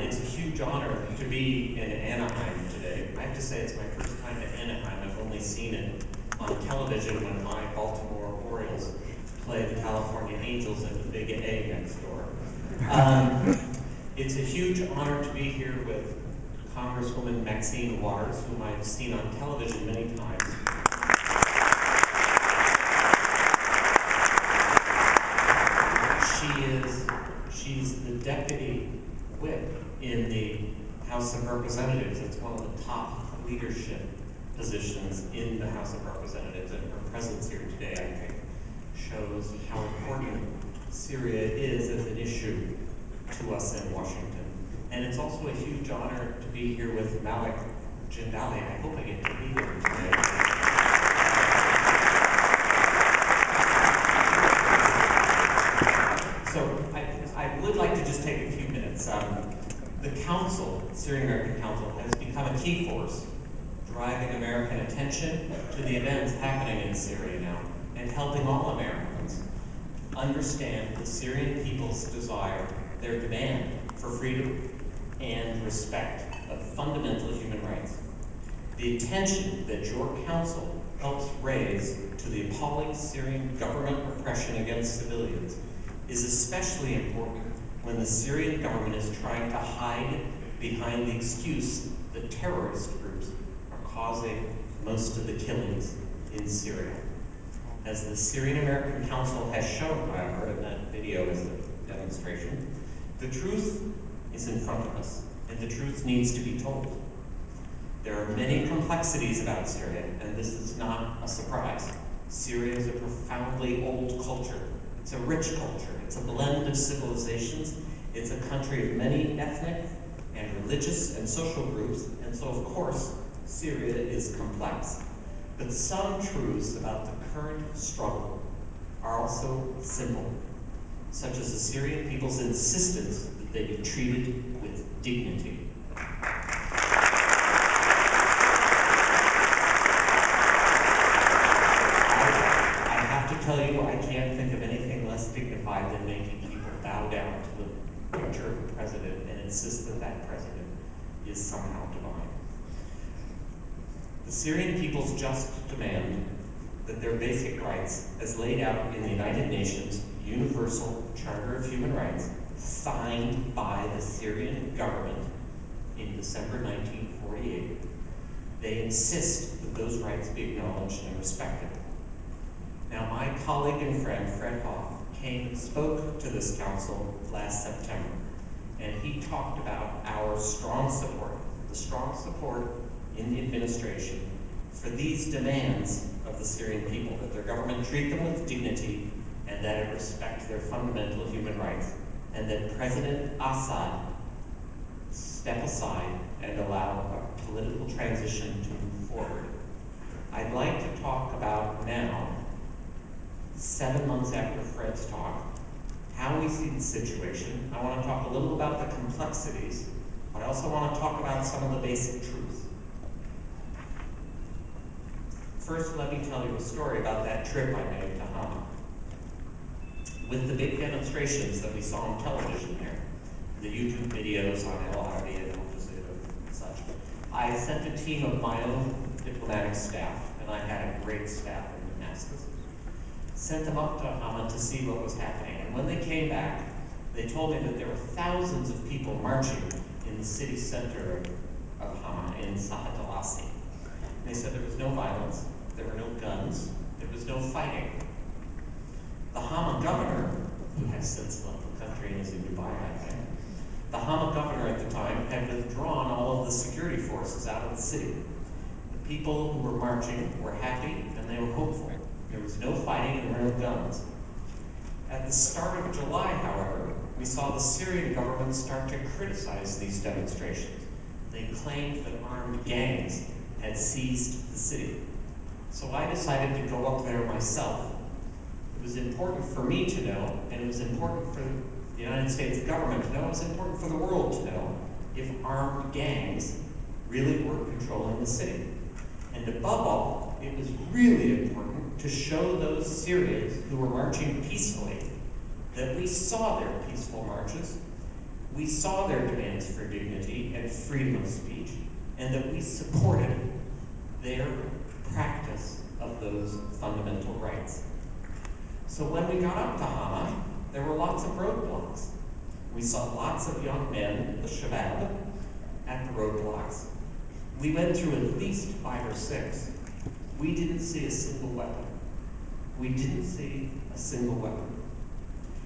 It's a huge honor to be in Anaheim today. I have to say it's my first time in Anaheim. I've only seen it on television when my Baltimore Orioles play the California Angels at the Big A next door. It's a huge honor to be here with Congresswoman Mاكسين, whom I've seen on television many times. She's the deputy whip in the House of Representatives. It's one of the top leadership positions in the House of Representatives, and her presence here today, I think, shows how important Syria is as an issue to us in Washington. And it's also a huge honor to be here with Malik Jindali. I hope I get to be here today. So I would like to just take a few minutes. The Council, Syrian American Council, has become a key force driving American attention to the events happening in Syria now and helping all Americans understand the Syrian people's desire, their demand for freedom and respect of fundamental human rights. The attention that your council helps raise to the appalling Syrian government repression against civilians is especially important when the Syrian government is trying to hide behind the excuse that terrorist groups are causing most of the killings in Syria. As the Syrian American Council has shown, however, and that video is a demonstration, the truth is in front of us, and the truth needs to be told. There are many complexities about Syria, and this is not a surprise. Syria is a profoundly old culture. It's a rich culture. It's a blend of civilizations. It's a country of many ethnic and religious and social groups, and so of course, Syria is complex. But some truths about the current struggle are also simple, such as the Syrian people's insistence that they be treated with dignity. I have to tell you, I can't think of anything less dignified than making people bow down to the picture of the president and insist that that president is somehow divine. The Syrian people's just demand that their basic rights, as laid out in the United Nations Universal Charter of Human Rights, signed by the Syrian government in December 1948, they insist that those rights be acknowledged and respected. Now, my colleague and friend, Fred Hoff, came and spoke to this council last September, and he talked about our strong support, the strong support in the administration for these demands of the Syrian people, that their government treat them with dignity and that it respect their fundamental human rights, and that President Assad step aside and allow a political transition to move forward. I'd like to talk about now, 7 months after Fred's talk, how we see the situation. I want to talk a little about the complexities, but I also want to talk about some of the basic truths. First, let me tell you a story about that trip I made to Hama. With the big demonstrations that we saw on television there, the YouTube videos on El Arabi and Al Jazeera and such, I sent a team of my own diplomatic staff, and I had a great staff in Damascus, sent them up to Hama to see what was happening. And when they came back, they told me that there were thousands of people marching in the city center of Hama, in Sahat al-Asi. They said there was no violence, there were no guns, there was no fighting. The Hama governor, who has since left the country and is in Dubai, I think, the Hama governor at the time had withdrawn all of the security forces out of the city. The people who were marching were happy and they were hopeful. There was no fighting and there were no guns. At the start of July, however, we saw the Syrian government start to criticize these demonstrations. They claimed that armed gangs had seized the city. So I decided to go up there myself. It was important for me to know, and it was important for the United States government to know, it was important for the world to know if armed gangs really were controlling the city. And above all, it was really important to show those Syrians who were marching peacefully that we saw their peaceful marches, we saw their demands for dignity and freedom of speech, and that we supported their practice of those fundamental rights. So when we got up to Hama, there were lots of roadblocks. We saw lots of young men, the shabab, at the roadblocks. We went through at least 5 or 6. We didn't see a single weapon. We didn't see a single weapon.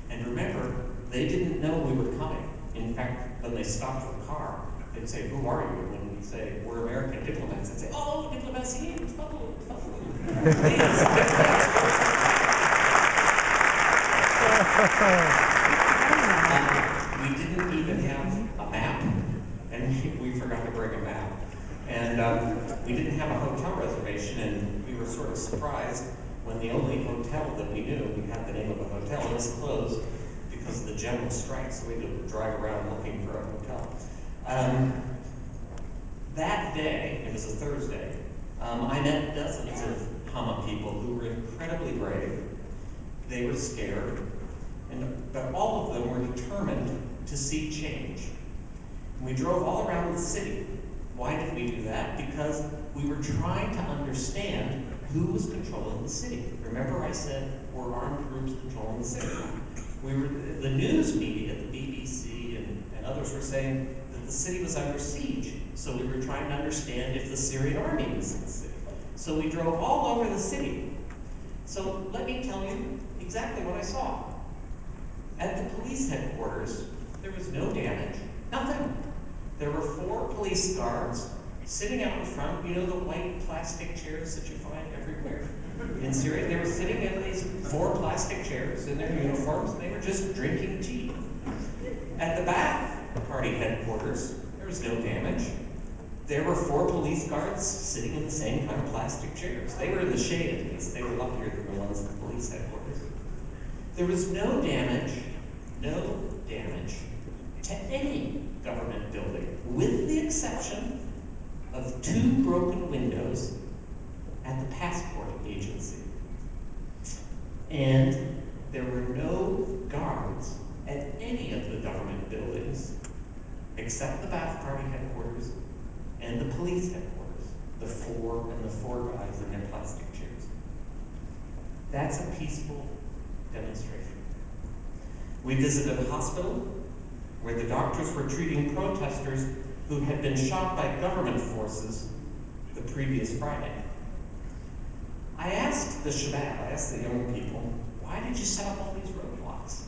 And remember, they didn't know we were coming. In fact, when they stopped the car, they'd say, "Who are you?" And when we'd say, "We're American diplomats," they'd say, "Oh, diplomats here, tafadhal, tafadhal." We didn't even have a map, and we forgot to bring a map. And we didn't have a hotel reservation, and we were sort of surprised when the only hotel that we knew, we had the name of the hotel, it was closed because of the general strike, so we had to drive around looking for a hotel. That day, it was a Thursday, I met dozens of Hama people who were incredibly brave. They were scared, but all of them were determined to see change. And we drove all around the city. Why did we do that? Because we were trying to understand who was controlling the city. Remember I said we're armed groups controlling the city. The news media, the BBC and others were saying that the city was under siege. So we were trying to understand if the Syrian army was in the city. So we drove all over the city. So let me tell you exactly what I saw. At the police headquarters, there was no damage, nothing. There were 4 police guards sitting out in front, you know the white plastic chairs that you find everywhere in Syria? They were sitting in these 4 plastic chairs in their uniforms, and they were just drinking tea. At the Ba'ath Party headquarters, there was no damage. There were 4 police guards sitting in the same kind of plastic chairs. They were in the shade at least. They were luckier than the ones at the police headquarters. There was no damage to any government building, with the exception of 2 broken windows at the passport agency. And there were no guards at any of the government buildings except the Ba'ath Party headquarters and the police headquarters, the 4 guys in their plastic chairs. That's a peaceful demonstration. We visited a hospital where the doctors were treating protesters who had been shot by government forces the previous Friday. I asked the shabab, I asked the young people, why did you set up all these roadblocks?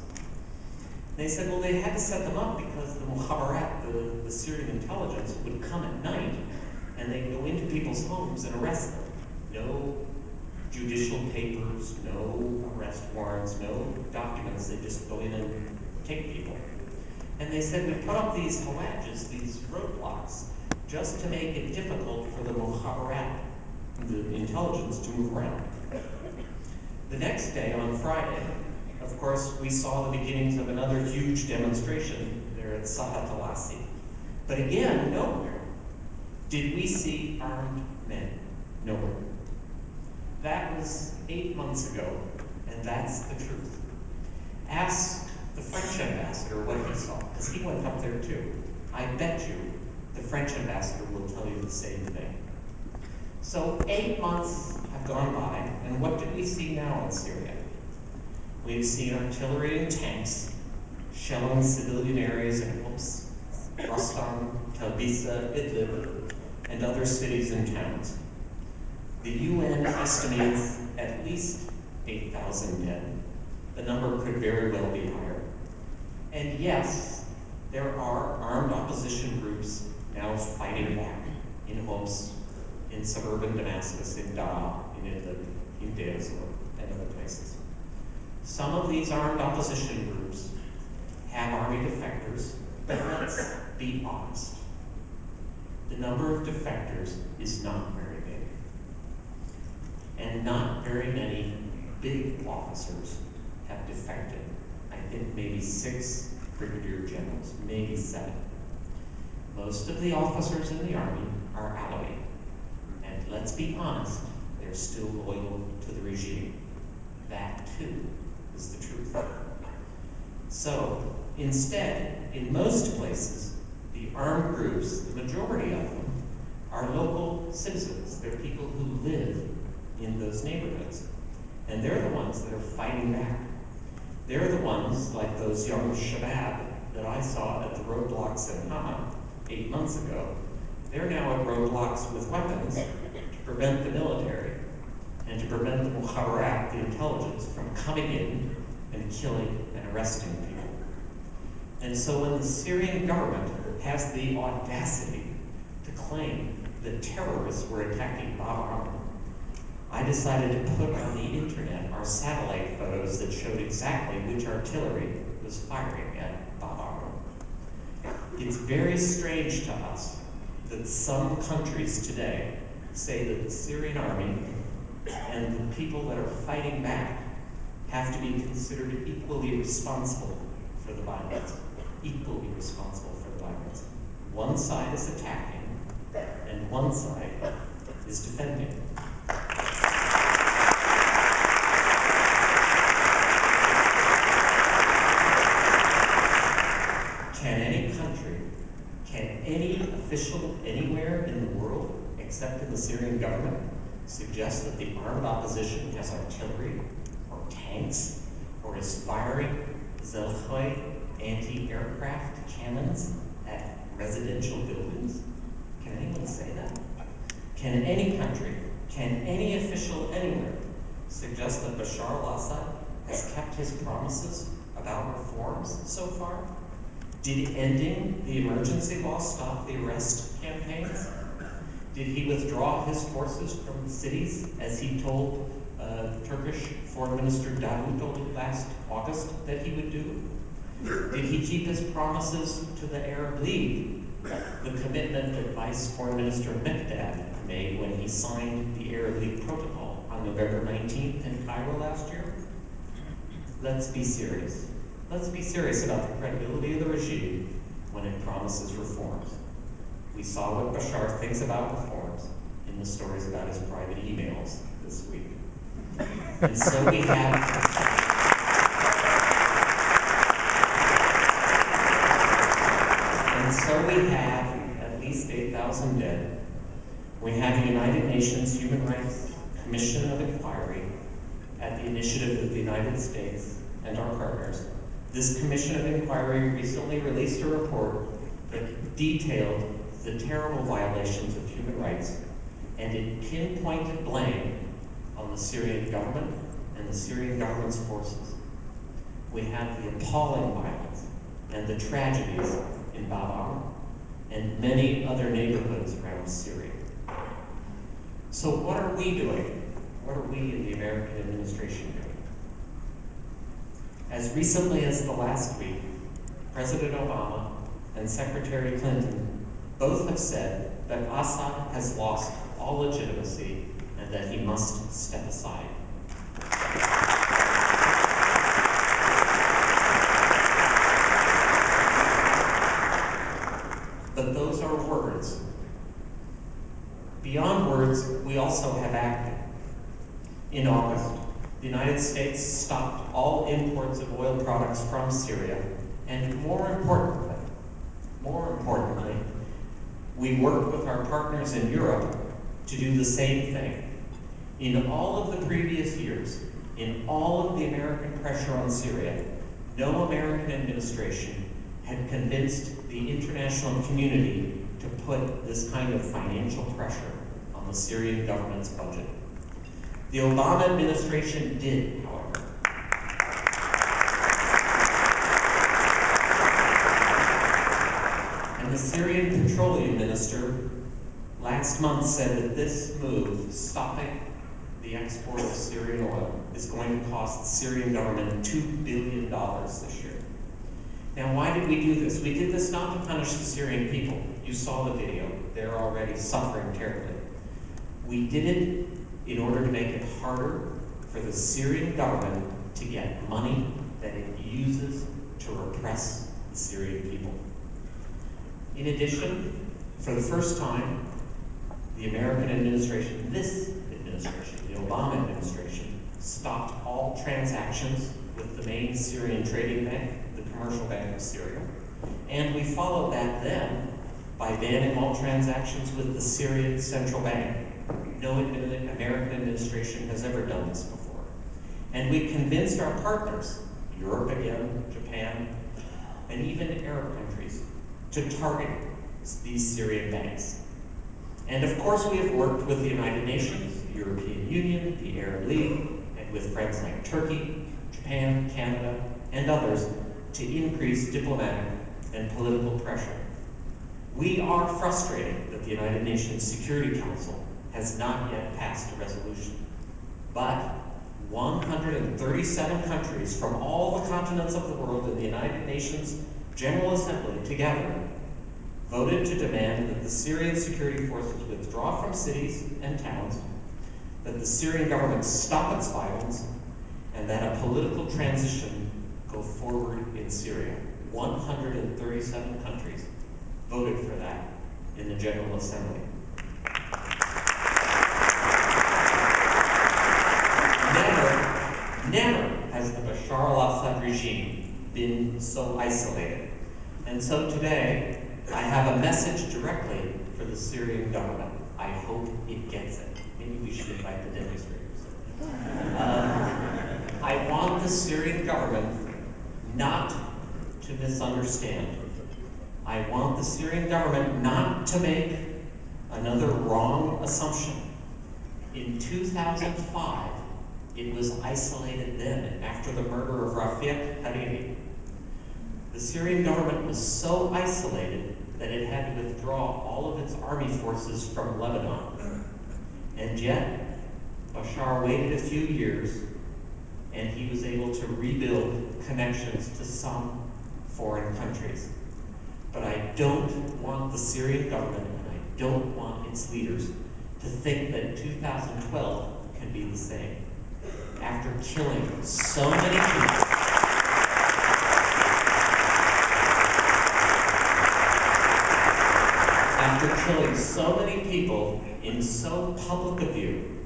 They said, well, they had to set them up because the mukhabarat, the Syrian intelligence, would come at night and they'd go into people's homes and arrest them. No judicial papers, no arrest warrants, no documents. They just go in and take people. And they said, we put up these hawages, these roadblocks, just to make it difficult for the mukhabarat, the intelligence, to move around. The next day, on Friday, of course, we saw the beginnings of another huge demonstration there at Sahat al-Asi. But again, nowhere did we see armed men. Nowhere. That was 8 months ago, and that's the truth. Ask the French ambassador what he saw, because he went up there too. I bet you the French ambassador will tell you the same thing. So 8 months have gone by, and what do we see now in Syria? We've seen artillery and tanks shelling civilian areas in Homs, Rastan, Talbisa, Idlib, and other cities and towns. The UN estimates at least 8,000 dead. The number could very well be higher. And yes, there are armed opposition groups now fighting back in Homs, in suburban Damascus, in Daraa, in Idlib, in Deir ez-Zor, and other places. Some of these armed opposition groups have army defectors, but let's be honest. The number of defectors is not very big. And not very many big officers have defected. I think maybe 6 brigadier generals, maybe 7. Most of the officers in the army are Alawi. And let's be honest, they're still loyal to the regime. That too is the truth. So, instead, in most places, the armed groups, the majority of them, are local citizens. They're people who live in those neighborhoods. And they're the ones that are fighting back. They're the ones, like those young shabab that I saw at the roadblocks in Hama 8 months ago. They're now at roadblocks with weapons to prevent the military and to prevent the mukhabarat, the intelligence, from coming in and killing and arresting people. And so when the Syrian government has the audacity to claim that terrorists were attacking Bab, I decided to put on the internet our satellite photos that showed exactly which artillery was firing at Bab. It's very strange to us that some countries today say that the Syrian army and the people that are fighting back have to be considered equally responsible for the violence. Equally responsible for the violence. One side is attacking, and one side is defending. Can any country, can any official anywhere in the world, except in the Syrian government, suggest that the armed opposition has artillery or tanks or is firing Zelchoy anti-aircraft cannons at residential buildings? Can anyone say that? Can any country, can any official anywhere suggest that Bashar al-Assad has kept his promises about reforms so far? Did ending the emergency law stop the arrest campaigns? Did he withdraw his forces from cities, as he told Turkish Foreign Minister Davutoglu last August that he would do? Did he keep his promises to the Arab League, the commitment that Vice Foreign Minister Mikdad made when he signed the Arab League protocol on November 19th in Cairo last year? Let's be serious. Let's be serious about the credibility of the regime when it promises reforms. We saw what Bashar thinks about reforms in the stories about his private emails this week. And so we have at least 8,000 dead. We have a United Nations Human Rights Commission of Inquiry at the initiative of the United States and our partners. This Commission of Inquiry recently released a report that detailed the terrible violations of human rights, and it pinpointed blame on the Syrian government and the Syrian government's forces. We have the appalling violence and the tragedies in Bab and many other neighborhoods around Syria. So what are we doing? What are we in the American administration doing? As recently as the last week, President Obama and Secretary Clinton both have said that Assad has lost all legitimacy and that he must step aside. But those are words. Beyond words, we also have acted. In August, the United States stopped all imports of oil products from Syria, and more importantly, we worked with our partners in Europe to do the same thing. In all of the previous years, in all of the American pressure on Syria, no American administration had convinced the international community to put this kind of financial pressure on the Syrian government's budget. The Obama administration did, however. And the Syrian petroleum minister last month said that this move, stopping the export of Syrian oil, is going to cost the Syrian government $2 billion this year. Now, why did we do this? We did this not to punish the Syrian people. You saw the video. They're already suffering terribly. We did it in order to make it harder for the Syrian government to get money that it uses to repress the Syrian people. In addition, for the first time, the American administration, this administration, the Obama administration, stopped all transactions with the main Syrian trading bank, the Commercial Bank of Syria. And we followed that then by banning all transactions with the Syrian Central Bank. No American administration has ever done this before. And we convinced our partners, Europe again, Japan, and even Arab countries, to target these Syrian banks. And of course we have worked with the United Nations, the European Union, the Arab League, and with friends like Turkey, Japan, Canada, and others to increase diplomatic and political pressure. We are frustrated that the United Nations Security Council has not yet passed a resolution. But 137 countries from all the continents of the world in the United Nations General Assembly together voted to demand that the Syrian security forces withdraw from cities and towns, that the Syrian government stop its violence, and that a political transition go forward in Syria. 137 countries voted for that in the General Assembly. Never has the Bashar al-Assad regime been so isolated. And so today, I have a message directly for the Syrian government. I hope it gets it. Maybe we should invite the demonstrators. I want the Syrian government not to misunderstand. I want the Syrian government not to make another wrong assumption. In 2005, it was isolated then after the murder of Rafiq Hariri. The Syrian government was so isolated that it had to withdraw all of its army forces from Lebanon. And yet, Bashar waited a few years, and he was able to rebuild connections to some foreign countries. But I don't want the Syrian government, and I don't want its leaders, to think that 2012 can be the same. After killing so many people, in so public a view,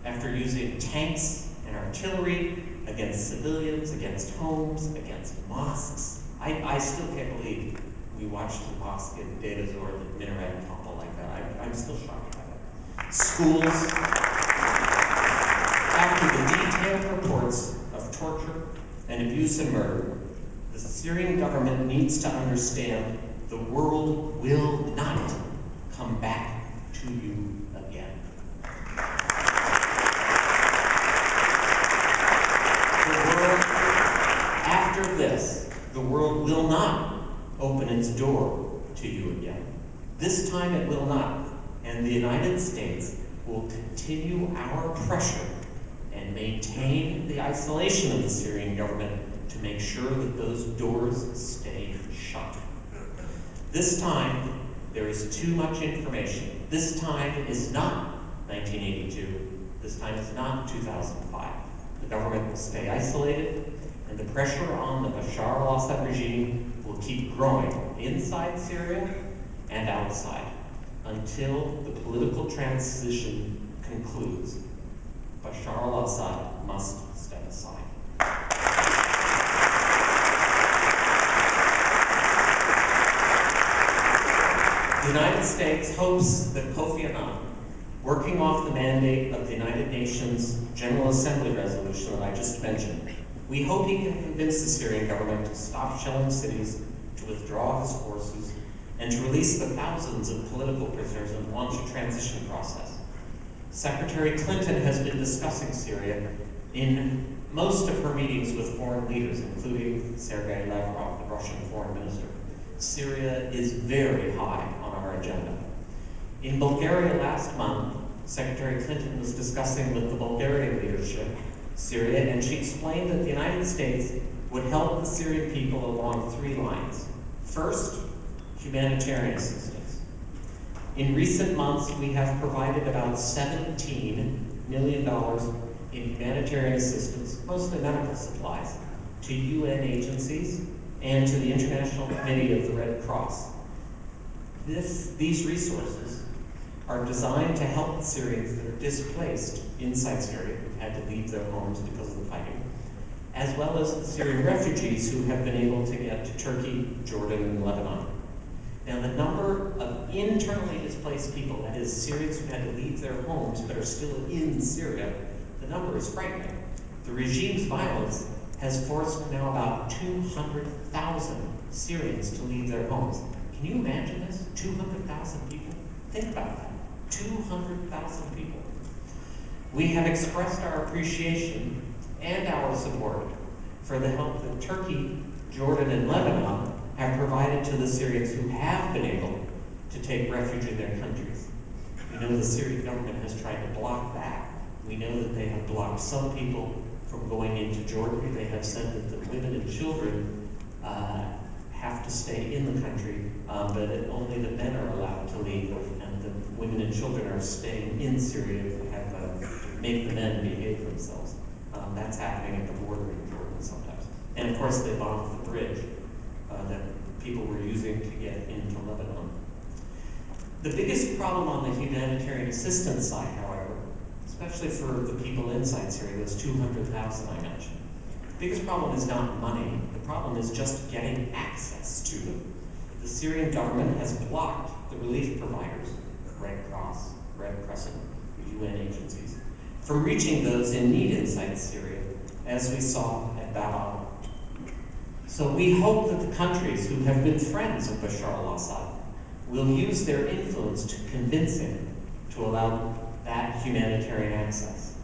after using tanks and artillery against civilians, against homes, against mosques. I still can't believe we watched the mosque in Deir ez-Zor, the minaret topple like that. I'm still shocked by that. Schools. After the detailed reports of torture and abuse and murder, the Syrian government needs to understand the world will not come back to you again. After this, the world will not open its door to you again. This time it will not, and the United States will continue our pressure and maintain the isolation of the Syrian government to make sure that those doors stay shut. This time, there is too much information. This time is not 1982. This time is not 2005. The government will stay isolated, and the pressure on the Bashar al-Assad regime will keep growing inside Syria and outside until the political transition concludes. Bashar al-Assad must step aside. The United States hopes that Kofi Annan, working off the mandate of the United Nations General Assembly resolution that I just mentioned, we hope he can convince the Syrian government to stop shelling cities, to withdraw his forces, and to release the thousands of political prisoners and launch a transition process. Secretary Clinton has been discussing Syria in most of her meetings with foreign leaders, including Sergei Lavrov, the Russian foreign minister. Syria is very high on our agenda. In Bulgaria last month, Secretary Clinton was discussing with the Bulgarian leadership Syria, and she explained that the United States would help the Syrian people along 3 lines. First, humanitarian assistance. In recent months, we have provided about $17 million in humanitarian assistance, mostly medical supplies, to UN agencies and to the International Committee of the Red Cross. These resources are designed to help the Syrians that are displaced inside Syria, who've had to leave their homes because of the fighting, as well as the Syrian refugees who have been able to get to Turkey, Jordan, and Lebanon. Now, the number of internally displaced people, that is, Syrians who had to leave their homes but are still in Syria, the number is frightening. The regime's violence has forced now about 200,000 Syrians to leave their homes. Can you imagine this? 200,000 people? Think about that. 200,000 people. We have expressed our appreciation and our support for the help that Turkey, Jordan, and Lebanon have provided to the Syrians who have been able to take refuge in their countries. We know the Syrian government has tried to block that. We know that they have blocked some people from going into Jordan. They have said that the women and children have to stay in the country, but only the men are allowed to leave, and the women and children are staying in Syria to make the men behave themselves. That's happening at the border in Jordan sometimes. And of course, they bombed the bridge that people were using to get into Lebanon. The biggest problem on the humanitarian assistance side, however, especially for the people inside Syria, those 200,000 I mentioned, the biggest problem is not money. The problem is just getting access to them. The Syrian government has blocked the relief providers, Red Cross, Red Crescent, the UN agencies, from reaching those in need inside Syria, as we saw at Baba. So we hope that the countries who have been friends of Bashar al-Assad will use their influence to convince him to allow that humanitarian access.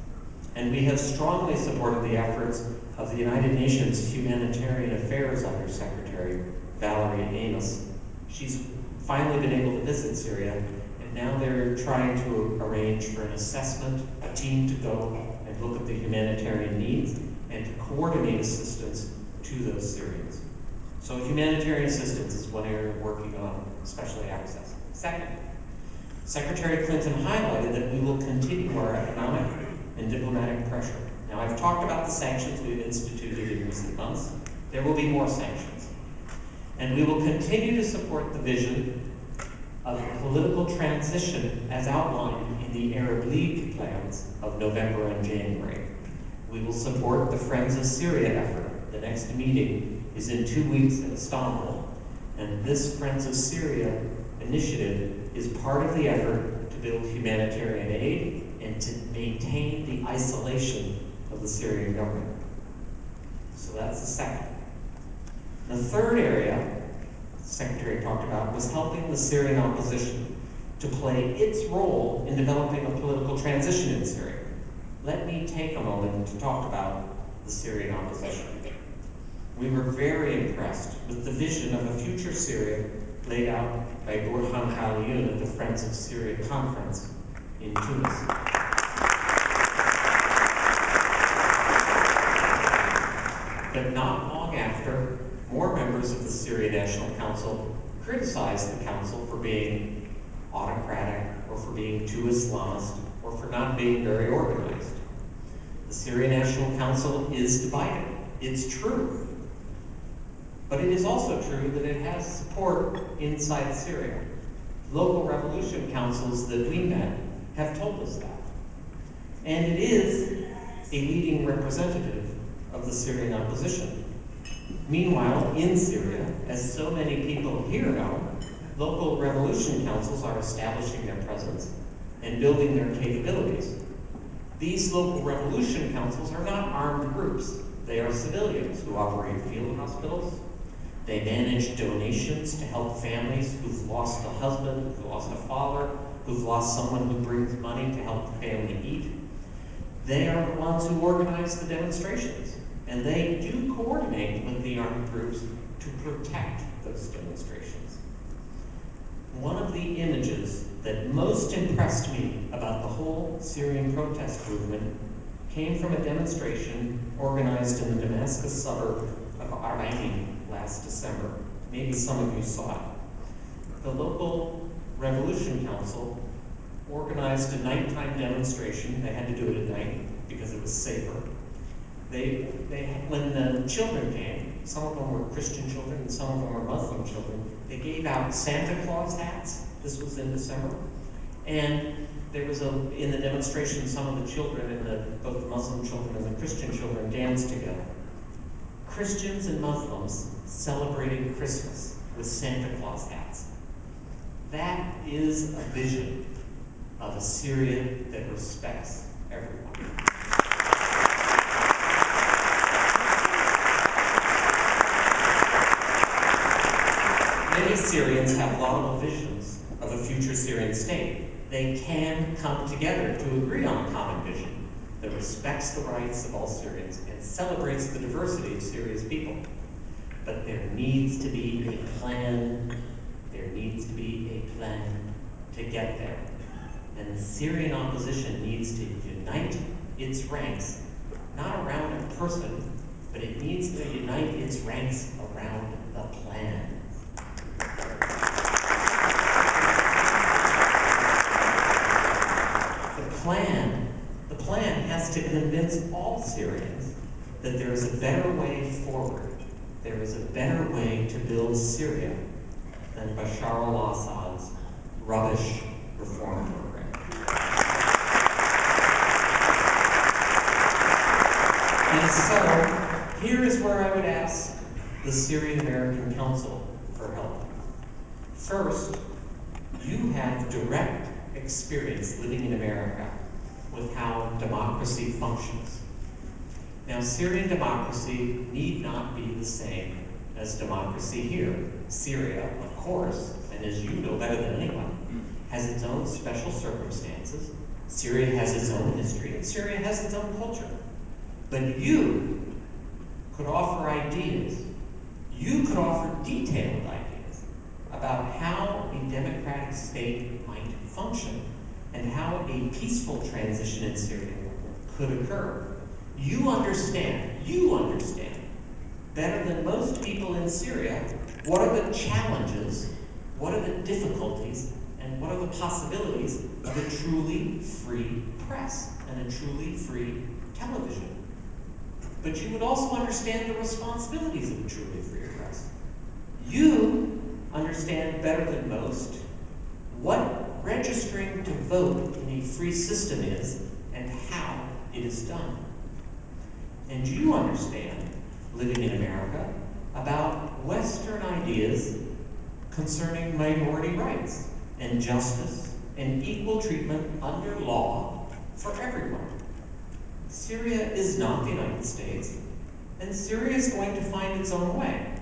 And we have strongly supported the efforts of the United Nations Humanitarian Affairs Undersecretary, Valerie Amos. She's finally been able to visit Syria, and now they're trying to arrange for an assessment, a team to go and look at the humanitarian needs and to coordinate assistance to those Syrians. So humanitarian assistance is one area we're working on, especially access. Second, Secretary Clinton highlighted that we will continue our economic and diplomatic pressure. Now, I've talked about the sanctions we've instituted in recent months. There will be more sanctions. And we will continue to support the vision of political transition as outlined in the Arab League plans of November and January. We will support the Friends of Syria effort. The next meeting is in 2 weeks in Istanbul. And this Friends of Syria initiative is part of the effort to build humanitarian aid and to maintain the isolation of the Syrian government. So that's the second. The third area the Secretary talked about was helping the Syrian opposition to play its role in developing a political transition in Syria. Let me take a moment to talk about the Syrian opposition. We were very impressed with the vision of a future Syria laid out by Burhan Khalioun at the Friends of Syria conference in Tunis. But not long after, more members of the Syrian National Council criticized the council for being autocratic, or for being too Islamist, or for not being very organized. The Syrian National Council is divided. It's true. But it is also true that it has support inside Syria. Local revolution councils that we met have told us that. And it is a leading representative of the Syrian opposition. Meanwhile, in Syria, as so many people here know, local revolution councils are establishing their presence and building their capabilities. These local revolution councils are not armed groups. They are civilians who operate field hospitals. They manage donations to help families who've lost a husband, who've lost a father, who've lost someone who brings money to help the family eat. They are the ones who organize the demonstrations, and they do coordinate with the armed groups to protect those demonstrations. One of the images that most impressed me about the whole Syrian protest movement came from a demonstration organized in the Damascus suburb of Arbain last December. Maybe some of you saw it. The local Revolution Council organized a nighttime demonstration. They had to do it at night because it was safer. When the children came, some of them were Christian children and some of them were Muslim children, they gave out Santa Claus hats. This was in December. And there was in the demonstration, some of the children, both the Muslim children and the Christian children, danced together. Christians and Muslims celebrating Christmas with Santa Claus hats. That is a vision of a Syria that respects everyone. Many Syrians have laudable visions of a future Syrian state. They can come together to agree on a common vision that respects the rights of all Syrians and celebrates the diversity of Syria's people. But there needs to be a plan. There needs to be a plan to get there. And the Syrian opposition needs to unite its ranks, not around a person, but it needs to unite its ranks around the plan. The plan has to convince all Syrians that there is a better way forward. There is a better way to build Syria than Bashar al-Assad's rubbish reform program. And so, here is where I would ask the Syrian American Council for help. First, you have direct experience living in America with how democracy functions. Now, Syrian democracy need not be the same as democracy here. Syria, of course, and as you know better than anyone, has its own special circumstances. Syria has its own history, and Syria has its own culture. But you could offer ideas. You could offer detailed ideas about how a democratic state might function and how a peaceful transition in Syria could occur. You understand better than most people in Syria what are the challenges, what are the difficulties, and what are the possibilities of a truly free press and a truly free television. But you would also understand the responsibilities of a truly free press. You understand better than most what registering to vote in a free system is and how it is done. And you understand, living in America, about Western ideas concerning minority rights and justice and equal treatment under law for everyone. Syria is not the United States, and Syria is going to find its own way.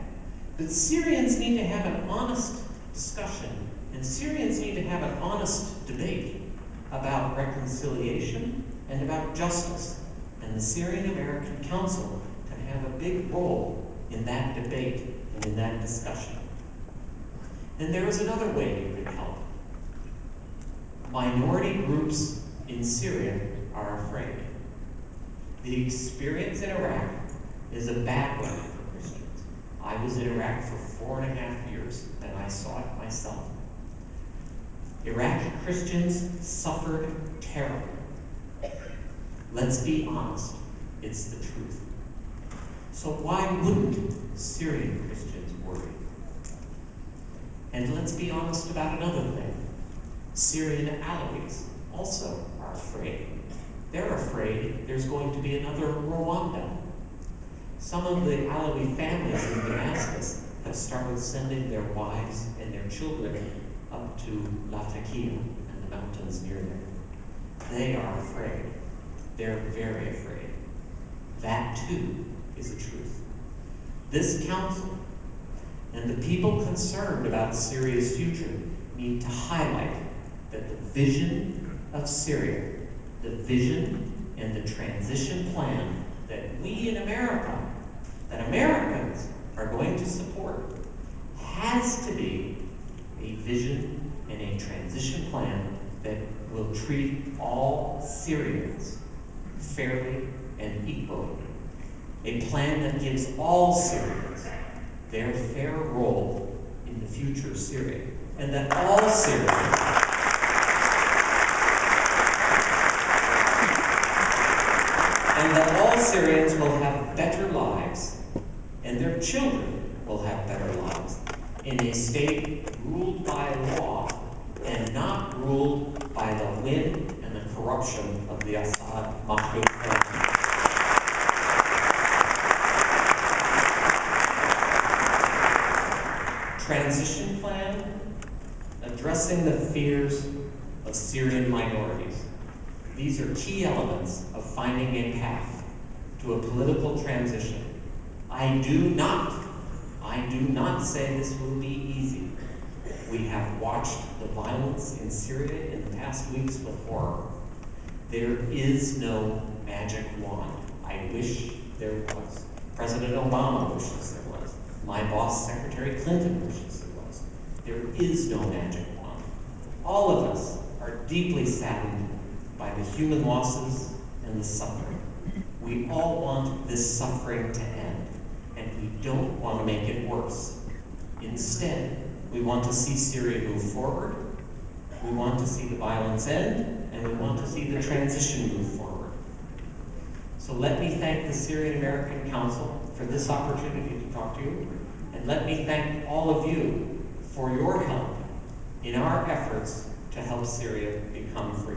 But Syrians need to have an honest discussion, and Syrians need to have an honest debate about reconciliation and about justice. And the Syrian American Council can have a big role in that debate and in that discussion. And there is another way you can help. Minority groups in Syria are afraid. The experience in Iraq is a bad one for Christians. I was in Iraq for 4.5 years, and I saw it myself. Iraqi Christians suffered terribly. Let's be honest, it's the truth. So why wouldn't Syrian Christians worry? And let's be honest about another thing. Syrian Alawis also are afraid. They're afraid there's going to be another Rwanda. Some of the Alawi families in Damascus have started sending their wives and their children up to Latakia and the mountains near there. They are afraid. They're very afraid. That too is the truth. This council and the people concerned about Syria's future need to highlight that the vision of Syria, the vision and the transition plan that we in America, that Americans are going to support, has to be a vision and a transition plan that will treat all Syrians fairly and equally. A plan that gives all Syrians their fair role in the future of Syria, and that all Syrians will have better lives, and their children will have better lives in a state ruled by law and not ruled by the whim and the corruption of the Assad Mahmoud family. transition plan, addressing the fears of Syrian minorities. These are key elements of finding a path to a political transition. I do not say this will be easy. We have watched the violence in Syria in the past weeks with horror. There is no magic wand. I wish there was. President Obama wishes there was. My boss, Secretary Clinton, wishes there was. There is no magic wand. All of us are deeply saddened by the human losses and the suffering. We all want this suffering to end, and we don't want to make it worse. Instead, we want to see Syria move forward, we want to see the violence end, and we want to see the transition move forward. So let me thank the Syrian American Council for this opportunity to talk to you, and let me thank all of you for your help in our efforts to help Syria become free.